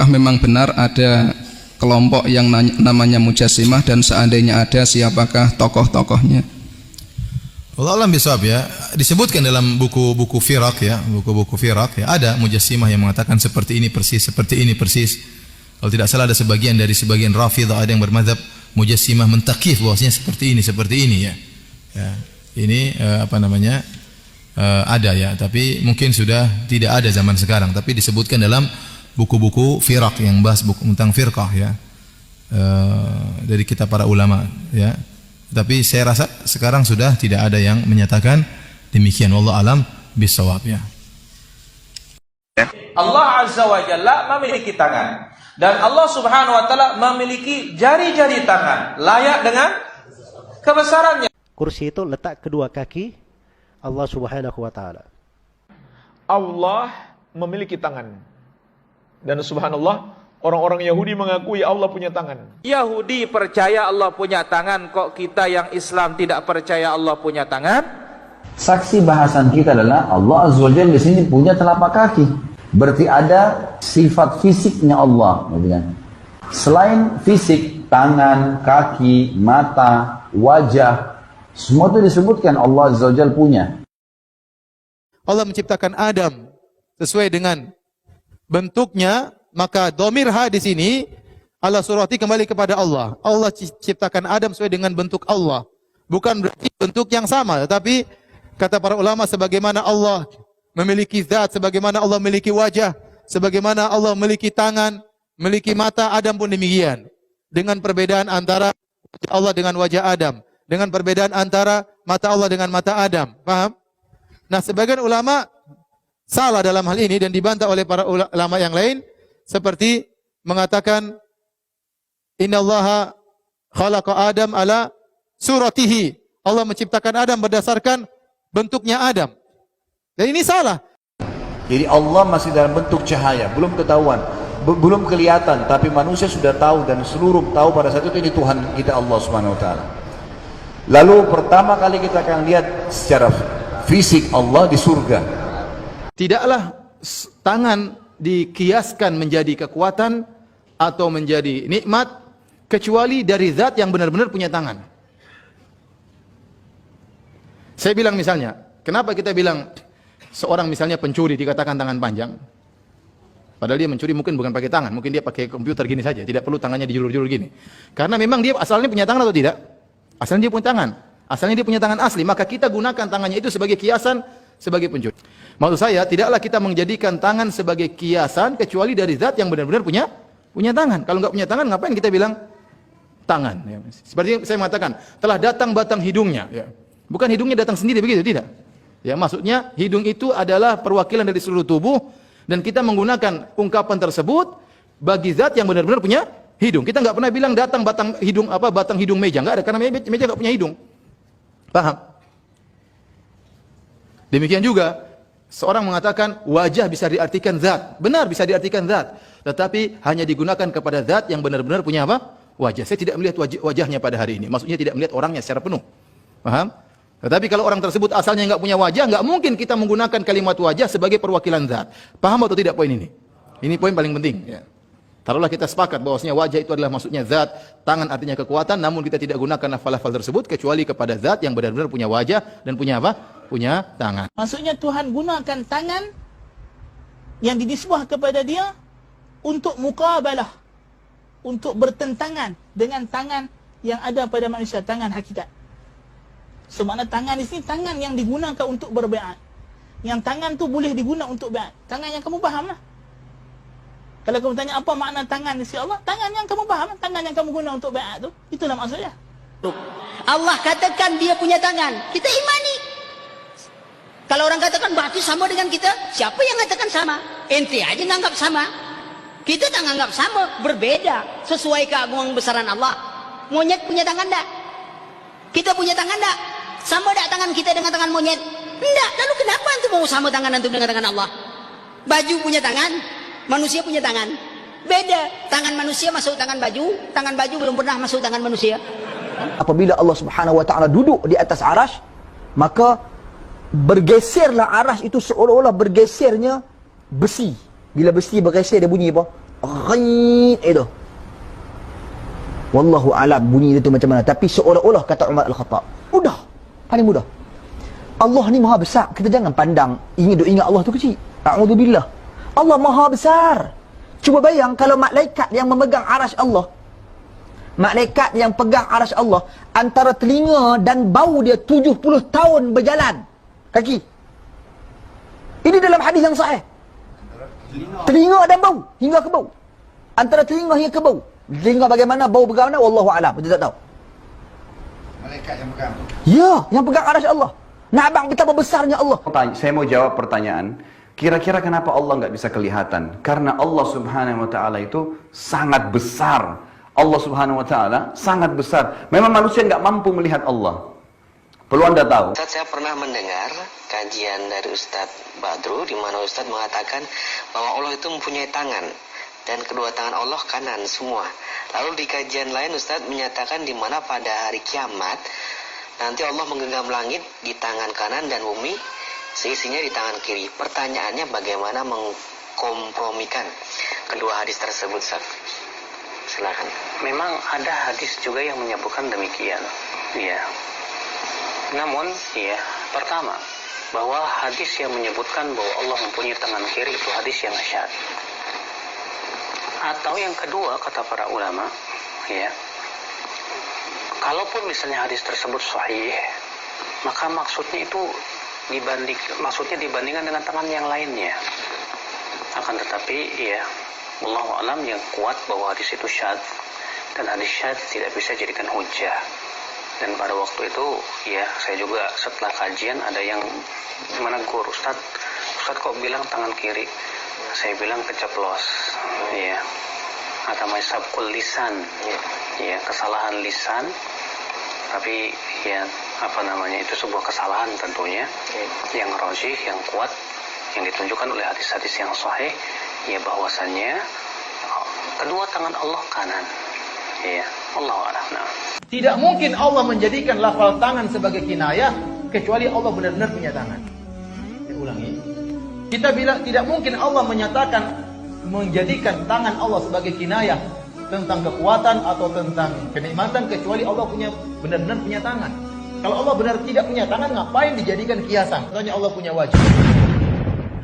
memang benar ada kelompok yang namanya Mujassimah, dan seandainya ada, siapakah tokoh-tokohnya? Allah alam bisawab ya. Disebutkan dalam buku-buku firak ya, buku-buku firak ya, ada Mujassimah yang mengatakan seperti ini persis, seperti ini persis. Kalau tidak salah ada sebagian Rafidhah, ada yang bermadzhab Mujassimah mentakif bahwasanya seperti ini ya. Ya, ini ada ya, tapi mungkin sudah tidak ada zaman sekarang, tapi disebutkan dalam buku-buku firak yang bahas tentang firqah ya, dari kitab para ulama ya. Tapi saya rasa sekarang sudah tidak ada yang menyatakan demikian. Wallahu alam bisawab ya. Allah Azza wa Jalla memiliki tangan, dan Allah Subhanahu wa taala memiliki jari-jari tangan layak dengan kebesarannya. Kursi itu letak kedua kaki Allah Subhanahu wa taala. Allah memiliki tangan. Dan subhanallah, orang-orang Yahudi mengakui Allah punya tangan. Yahudi percaya Allah punya tangan, kok kita yang Islam tidak percaya Allah punya tangan? Saksi bahasan kita adalah Allah Azza wa Jalla di sini punya telapak kaki. Berarti ada sifat fisiknya Allah, gitu kan? Selain fisik, tangan, kaki, mata, wajah, semua itu disebutkan Allah Azza wa Jalla punya. Allah menciptakan Adam sesuai dengan bentuknya, maka dhamir ha di sini Allah surati kembali kepada Allah. Allah ciptakan Adam sesuai dengan bentuk Allah. Bukan berarti bentuk yang sama, tetapi kata para ulama, sebagaimana Allah memiliki zat, sebagaimana Allah memiliki wajah, sebagaimana Allah memiliki tangan, memiliki mata, Adam pun demikian. Dengan perbedaan antara Allah dengan wajah Adam, dengan perbedaan antara mata Allah dengan mata Adam. Paham? Nah, sebagian ulama salah dalam hal ini dan dibantah oleh para ulama yang lain, seperti mengatakan innallaha khalaqa Adam ala suratihi. Allah menciptakan Adam berdasarkan bentuknya Adam. Dan ini salah. Jadi Allah masih dalam bentuk cahaya, belum ketahuan, belum kelihatan, tapi manusia sudah tahu dan seluruh tahu pada saat itu ini Tuhan kita Allah Subhanahu wa taala. Lalu pertama kali kita akan lihat secara fisik Allah di surga. Tidaklah tangan dikiaskan menjadi kekuatan atau menjadi nikmat kecuali dari zat yang benar-benar punya tangan. Saya bilang misalnya, kenapa kita bilang seorang misalnya pencuri dikatakan tangan panjang? Padahal dia mencuri mungkin bukan pakai tangan, mungkin dia pakai komputer gini saja, tidak perlu tangannya dijulur-julur gini. Karena memang dia asalnya punya tangan atau tidak? Asalnya dia punya tangan. Asalnya dia punya tangan asli, maka kita gunakan tangannya itu sebagai kiasan sebagai pencuri. Maksud saya, tidaklah kita menjadikan tangan sebagai kiasan kecuali dari zat yang benar-benar punya tangan. Kalau nggak punya tangan, ngapain kita bilang tangan? Ya. Seperti saya mengatakan, telah datang batang hidungnya. Ya. Bukan hidungnya datang sendiri begitu, tidak. Ya, maksudnya hidung itu adalah perwakilan dari seluruh tubuh, dan kita menggunakan ungkapan tersebut bagi zat yang benar-benar punya hidung. Kita nggak pernah bilang datang batang hidung meja, nggak ada, karena meja nggak punya hidung. Paham? Demikian juga seorang mengatakan wajah bisa diartikan zat. Benar, bisa diartikan zat, tetapi hanya digunakan kepada zat yang benar-benar punya apa? Wajah. Saya tidak melihat wajahnya pada hari ini. Maksudnya tidak melihat orangnya secara penuh. Paham? Tetapi kalau orang tersebut asalnya nggak punya wajah, nggak mungkin kita menggunakan kalimat wajah sebagai perwakilan zat. Paham atau tidak poin ini? Ini poin paling penting. Ya. Taruhlah kita sepakat bahwasanya wajah itu adalah maksudnya zat, tangan artinya kekuatan, namun kita tidak gunakan lafal-lafal tersebut kecuali kepada zat yang benar-benar punya wajah dan punya apa? Punya tangan. Maksudnya Tuhan gunakan tangan yang dinisbah kepada dia untuk muqabalah, untuk bertentangan dengan tangan yang ada pada manusia, tangan hakikat. So, makna tangan di sini tangan yang digunakan untuk berbaiat. Yang tangan tu boleh digunakan untuk baiat. Tangan yang kamu faham lah. Kalau kamu tanya apa makna tangan di sisi Allah, tangan yang kamu faham, tangan yang kamu guna untuk baiat tu, itulah maksudnya. Allah katakan dia punya tangan, kita imani. Kalau orang katakan berarti sama dengan kita, siapa yang katakan sama? Ente aja nganggap sama. Kita tak nganggap sama, berbeda sesuai keagungan besaran Allah. Monyet punya tangan tak? Kita punya tangan tak? Sama tak tangan kita dengan tangan monyet? Enggak. Lalu kenapa antum mau sama tangan antum dengan tangan Allah? Baju punya tangan, manusia punya tangan. Beda. Tangan manusia masuk tangan baju belum pernah masuk tangan manusia. Apabila Allah Subhanahu wa taala duduk di atas arasy, maka bergeserlah arasy itu seolah-olah bergesernya besi. Bila besi bergeser dia bunyi apa? Ghid itu. Wallahu alam bunyi itu macam mana. Tapi seolah-olah kata Umar Al-Khattab, mudah, paling mudah. Allah ni maha besar. Kita jangan pandang ingat Allah tu kecil. A'udzubillah. Allah maha besar. Cuba bayang kalau malaikat yang memegang arasy Allah, malaikat yang pegang arasy Allah, antara telinga dan bau dia 70 tahun berjalan kaki. Ini dalam hadis yang sahih. Telinga dan bau, hingga ke bau. Antara telinga hingga ke bau. Telinga bagaimana, bau bagaimana, wallahu a'lam. Kita tak tahu. Malaikat yang pegang. Ya, yang pegang arasy Allah. Nah, abang betapa besarnya Allah. Saya mau jawab pertanyaan. Kira-kira kenapa Allah nggak bisa kelihatan? Karena Allah Subhanahu wa Ta'ala itu sangat besar. Allah Subhanahu wa Ta'ala sangat besar. Memang manusia nggak mampu melihat Allah. Perlu Anda tahu. Ustaz, saya pernah mendengar kajian dari Ustadz Badru di mana Ustadz mengatakan bahwa Allah itu mempunyai tangan dan kedua tangan Allah kanan semua. Lalu di kajian lain Ustadz menyatakan di mana pada hari kiamat nanti Allah menggenggam langit di tangan kanan dan bumi seisinya di tangan kiri. Pertanyaannya bagaimana mengkompromikan kedua hadis tersebut, Ustaz? Silakan. Memang ada hadis juga yang menyebutkan demikian. Iya. Namun, ya, pertama, bahwa hadis yang menyebutkan bahwa Allah mempunyai tangan kiri itu hadis yang syadz. Atau yang kedua, kata para ulama, ya, kalaupun misalnya hadis tersebut sahih, maka maksudnya itu dibandingkan dengan tangan yang lainnya. Akan tetapi, ya, wallahu alam yang kuat bahwa hadis itu syadz, dan hadis syadz tidak bisa jadikan hujjah. Dan pada waktu itu, ya, saya juga setelah kajian ada yang menegur, Ustaz kok bilang tangan kiri? Saya bilang keceplos, ya, atau sabqul lisan, ya, kesalahan lisan. Tapi ya, itu sebuah kesalahan tentunya, yang rajih, yang kuat, yang ditunjukkan oleh hadis-hadis yang sahih, ya, bahwasannya kedua tangan Allah kanan. Ya, Allahu a'lam. Nah. Tidak mungkin Allah menjadikan lafal tangan sebagai kinayah kecuali Allah benar-benar punya tangan. Saya ulangi. Kita bilang tidak mungkin Allah menjadikan tangan Allah sebagai kinayah tentang kekuatan atau tentang kenikmatan kecuali Allah benar-benar punya tangan. Kalau Allah benar tidak punya tangan, ngapain dijadikan kiasan? Contohnya Allah punya wajah.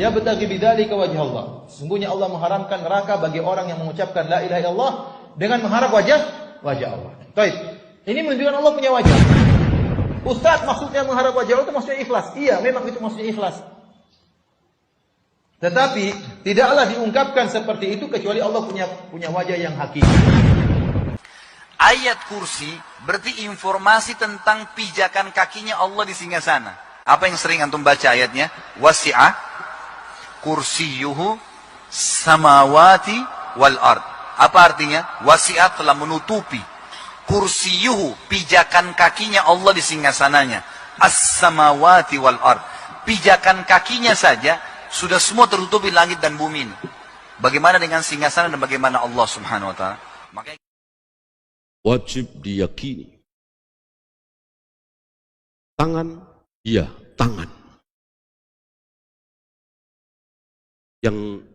Ya betaghi bidzalika wajh Allah. Sungguhnya Allah mengharamkan neraka bagi orang yang mengucapkan la ilaha illallah dengan mengharap wajah Allah. Baik. Ini menunjukkan Allah punya wajah. Ustaz, maksudnya mengharap wajah Allah itu maksudnya ikhlas. Iya, memang itu maksudnya ikhlas. Tetapi tidaklah diungkapkan seperti itu kecuali Allah punya wajah yang hakiki. Ayat kursi berarti informasi tentang pijakan kakinya Allah di singgasana. Apa yang sering antum baca ayatnya? Wasi'a kursiyuhu samawati wal ard. Apa artinya? Wasi'a telah menutupi. Kursiyuhu, pijakan kakinya Allah di singgasananya. As-samawati wal ard. Pijakan kakinya saja sudah semua tertutupi langit dan bumi ini. Bagaimana dengan singgasana dan bagaimana Allah Subhanahu wa Ta'ala? Makanya wajib diyakini. Tangan, iya, tangan.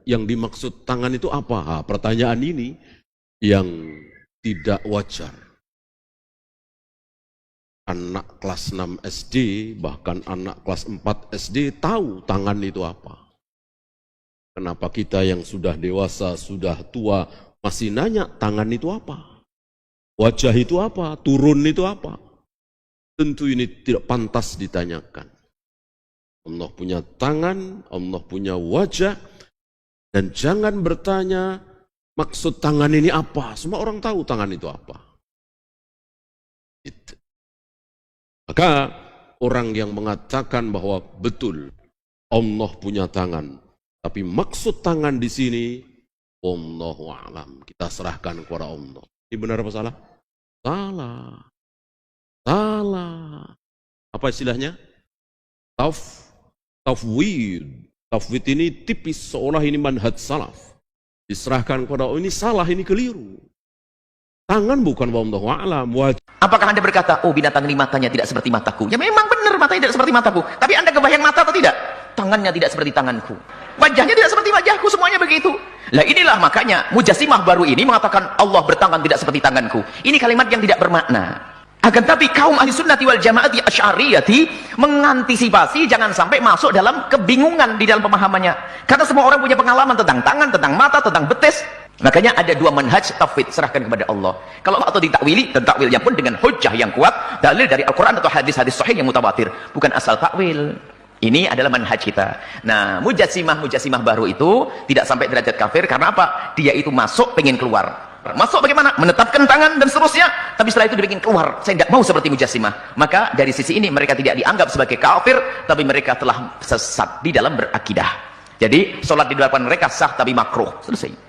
Yang dimaksud tangan itu apa? Pertanyaan ini yang tidak wajar. Anak kelas 6 SD, bahkan anak kelas 4 SD tahu tangan itu apa. Kenapa kita yang sudah dewasa, sudah tua, masih nanya tangan itu apa? Wajah itu apa? Turun itu apa? Tentu ini tidak pantas ditanyakan. Allah punya tangan, Allah punya wajah, dan jangan bertanya maksud tangan ini apa. Semua orang tahu tangan itu apa. Itu. Maka orang yang mengatakan bahwa betul Allah punya tangan, tapi maksud tangan di sini wallahu a'lam, kita serahkan kepada Allah. Ini benar apa salah? Salah. Apa istilahnya? Tafwid. Tafwid ini tipis seolah ini manhaj salaf. Diserahkan kepada Allah, ini salah, ini keliru. Tangan bukan wallahu a'lam. Apakah Anda berkata, oh binatang ini matanya tidak seperti mataku? Ya memang benar matanya tidak seperti mataku. Tapi Anda kebayang mata atau tidak? tangannya tidak seperti tanganku, wajahnya tidak seperti wajahku, semuanya begitu. Lah inilah makanya Mujassimah baru ini mengatakan Allah bertangan tidak seperti tanganku. Ini kalimat yang tidak bermakna. Akan tapi kaum ahli sunnati wal jamaati asy'ariyati mengantisipasi jangan sampai masuk dalam kebingungan di dalam pemahamannya. Karena semua orang punya pengalaman tentang tangan, tentang mata, tentang betis. Makanya ada dua manhaj tauhid, serahkan kepada Allah. Kalau atau ditakwili, dan takwilnya pun dengan hujjah yang kuat, dalil dari Al-Quran atau hadis-hadis sahih yang mutawatir, bukan asal takwil. Ini adalah manhaj kita. Nah, mujassimah baru itu tidak sampai derajat kafir karena apa? Dia itu masuk pengen keluar. Masuk bagaimana? Menetapkan tangan dan seterusnya, tapi setelah itu dibikin keluar. Saya tidak mau seperti mujassimah. Maka dari sisi ini mereka tidak dianggap sebagai kafir, tapi mereka telah sesat di dalam berakidah. Jadi sholat di depan mereka sah tapi makruh. Selesai.